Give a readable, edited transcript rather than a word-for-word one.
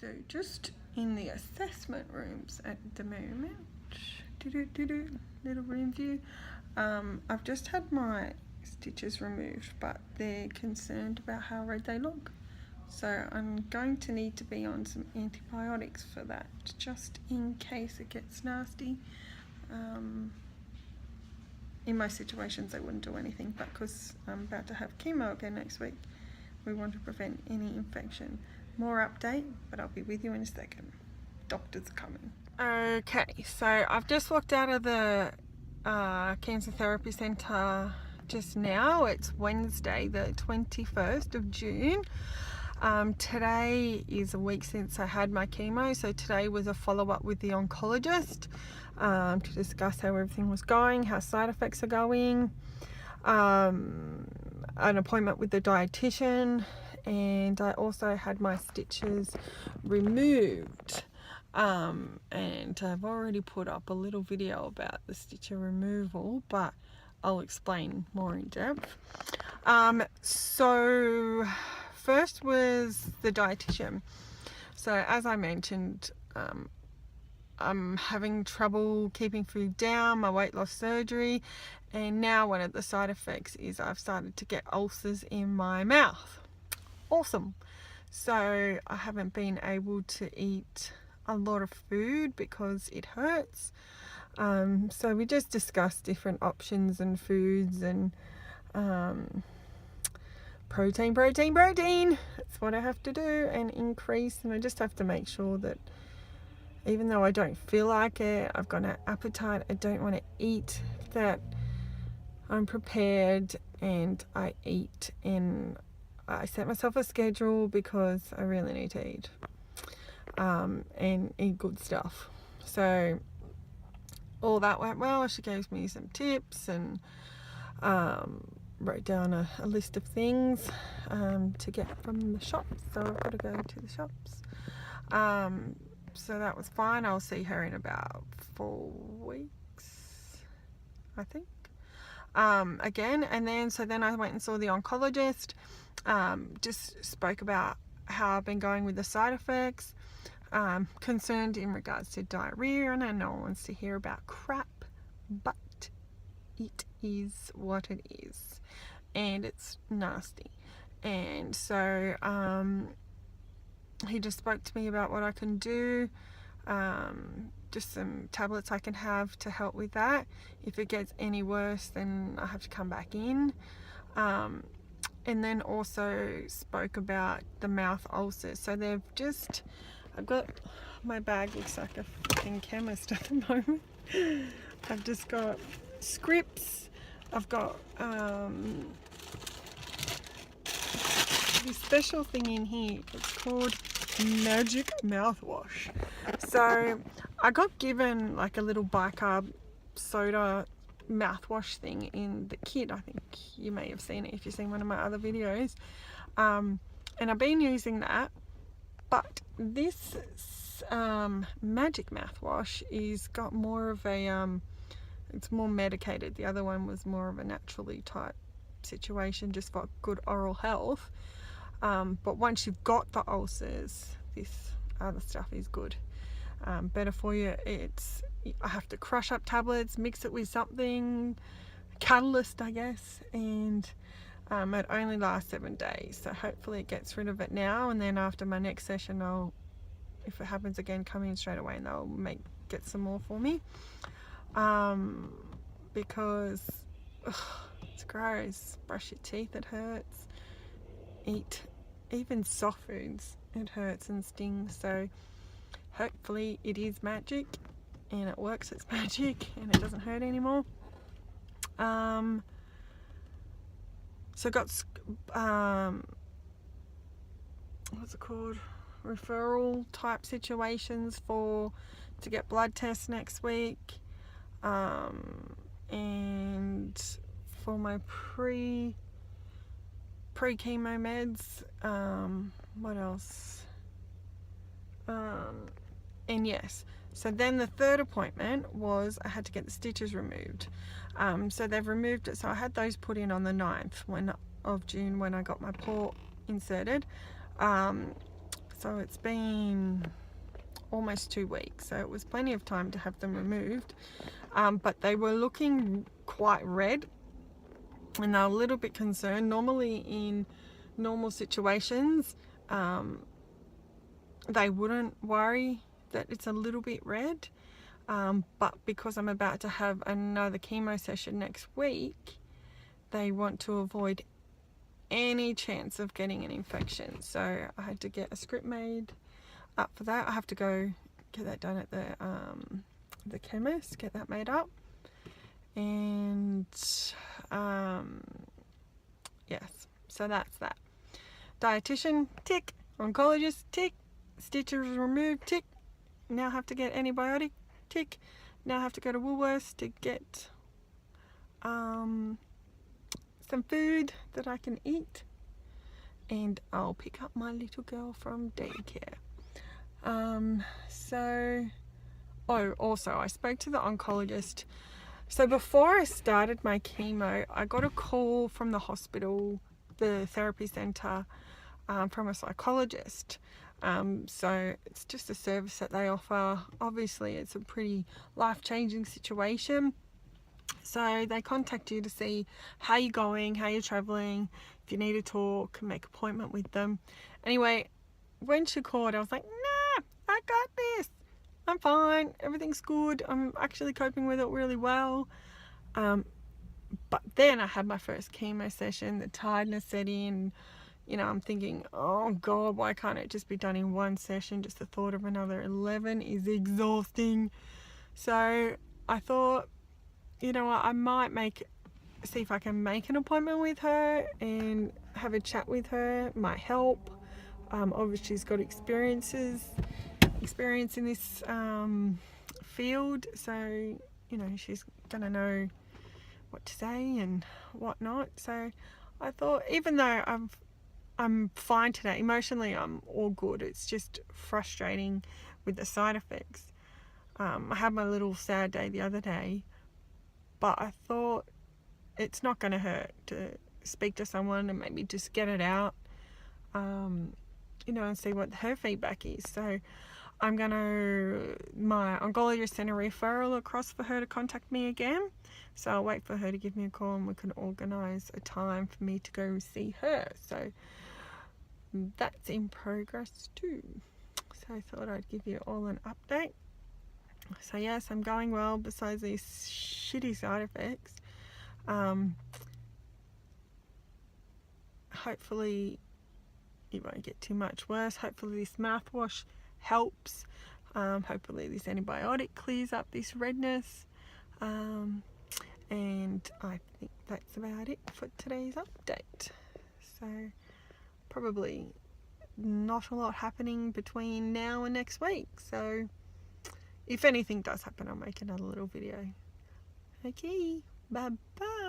So just in the assessment rooms at the moment, little room view. I've just had my stitches removed, but they're concerned about how red they look. So I'm going to need to be on some antibiotics for that, just in case it gets nasty. In most situations I wouldn't do anything, but because I'm about to have chemo again next week, we want to prevent any infection. More update, but I'll be with you in a second. Doctors are coming. Okay, so I've just walked out of the cancer therapy centre just now. It's Wednesday the 21st of June. Today is a week since I had my chemo, so today was a follow-up with the oncologist to discuss how everything was going, how side effects are going, an appointment with the dietitian, and I also had my stitches removed. And I've already put up a little video about the stitch removal, but I'll explain more in depth. So first was the dietitian. So as I mentioned, I'm having trouble keeping food down, my weight loss surgery, and now one of the side effects is I've started to get ulcers in my mouth. Awesome. So I haven't been able to eat a lot of food because it hurts. So we just discussed different options and foods and protein. That's what I have to do, and increase. And I just have to make sure that even though I don't feel like it, I've got an appetite, I don't want to eat, that I'm prepared and I eat, and I set myself a schedule because I really need to eat and eat good stuff. So all that went well. She gave me some tips and wrote down a list of things to get from the shops. So I've got to go to the shops. So that was fine. I'll see her in about 4 weeks, I think. Again, and then I went and saw the oncologist. Just spoke about how I've been going with the side effects, concerned in regards to diarrhea, and I know one wants to hear about crap, but it is what it is, and it's nasty. And so he just spoke to me about what I can do, just some tablets I can have to help with that. If it gets any worse, then I have to come back in. And then also spoke about the mouth ulcers. So I've got, my bag looks like a fucking chemist at the moment. I've just got scripts. I've got this special thing in here. It's called Magic Mouthwash. So I got given like a little bicarb soda mouthwash thing in the kit. I think you may have seen it if you've seen one of my other videos, and I've been using that, but this Magic Mouthwash is got more of a it's more medicated. The other one was more of a naturally type situation, just for good oral health, but once you've got the ulcers, this other stuff is good, better for you. I have to crush up tablets, mix it with something, catalyst I guess, and it only lasts 7 days, so hopefully it gets rid of it now, and then after my next session I'll, if it happens again, come in straight away and they'll get some more for me, because it's gross. Brush your teeth, it hurts. Eat even soft foods, it hurts and stings. So hopefully it is magic and it works its magic and it doesn't hurt anymore. So got what's it called, referral type situations to get blood tests next week, and for my pre-chemo meds. What else? And yes, so then the third appointment was I had to get the stitches removed. So they've removed it. So I had those put in on the 9th of June when I got my port inserted. So it's been almost 2 weeks, so it was plenty of time to have them removed, but they were looking quite red and they're a little bit concerned. Normally in normal situations they wouldn't worry that it's a little bit red, but because I'm about to have another chemo session next week, they want to avoid any chance of getting an infection. So I had to get a script made up for that. I have to go get that done at the chemist, get that made up. And yes, so that's that. Dietitian, tick. Oncologist, tick. Stitches removed, tick. Now have to get antibiotic, tick. Now have to go to Woolworths to get some food that I can eat, and I'll pick up my little girl from daycare. Also I spoke to the oncologist. So before I started my chemo, I got a call from the hospital, the therapy centre, from a psychologist. So it's just a service that they offer. Obviously it's a pretty life-changing situation. So they contact you to see how you're going, how you're travelling, if you need to talk, make an appointment with them. Anyway, when she called, I was like, nah, I got this. I'm fine. Everything's good. I'm actually coping with it really well. But then I had my first chemo session, the tiredness set in. You know, I'm thinking, oh God, why can't it just be done in one session? Just the thought of another 11 is exhausting. So I thought, you know what, I might see if I can make an appointment with her and have a chat with her. Might help. Obviously she's got experience in this field, so you know she's gonna know what to say and whatnot. So I thought, even though I'm fine today, emotionally I'm all good, it's just frustrating with the side effects. I had my little sad day the other day, but I thought it's not going to hurt to speak to someone and maybe just get it out, you know, and see what her feedback is. So my oncologist sent a referral across for her to contact me again. So I'll wait for her to give me a call and we can organise a time for me to go see her. So that's in progress too. So I thought I'd give you all an update. So yes, I'm going well besides these shitty side effects. Hopefully it won't get too much worse. Hopefully this mouthwash helps. Hopefully this antibiotic clears up this redness. And I think that's about it for today's update. So probably not a lot happening between now and next week. So if anything does happen, I'll make another little video. Okay, bye bye.